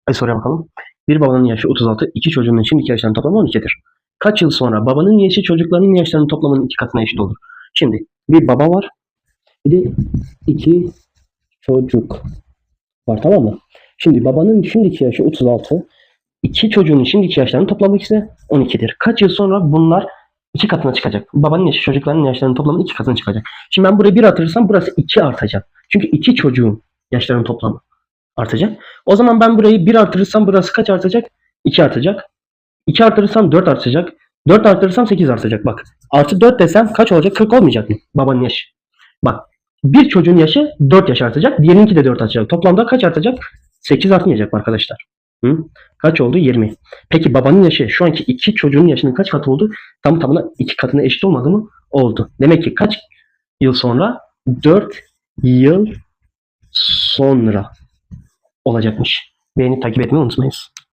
Hadi soruya bakalım. Bir babanın yaşı 36, iki çocuğunun şimdiki yaşlarının toplamı 12'dir. Kaç yıl sonra babanın yaşı çocuklarının yaşlarının toplamının iki katına eşit olur? Şimdi bir baba var, bir de iki çocuk var, tamam mı? Şimdi babanın şimdiki yaşı 36, iki çocuğunun şimdiki yaşlarının toplamı ise 12'dir. Kaç yıl sonra bunlar iki katına çıkacak? Babanın yaşı çocuklarının yaşlarının toplamının iki katına çıkacak. Şimdi ben buraya bir artırırsam burası 2 artacak. Çünkü iki çocuğun yaşlarının toplamı artacak. O zaman ben burayı bir artırırsam burası kaç artacak? 2 artacak. 2 artırırsam 4 artacak. 4 artırırsam 8 artacak bak. Artı 4 desem kaç olacak? 40 olmayacak mı? Babanın yaşı. Bak, bir çocuğun yaşı 4 yaş artacak. Diğerininki de 4 artacak. Toplamda kaç artacak? 8 artmayacak mı arkadaşlar? Hı? Kaç oldu? 20. Peki babanın yaşı şu anki iki çocuğun yaşının kaç katı oldu? Tam tamına 2 katına eşit olmadı mı? Oldu. Demek ki kaç yıl sonra? 4 yıl sonra olacakmış. Beğenip takip etmeyi unutmayız.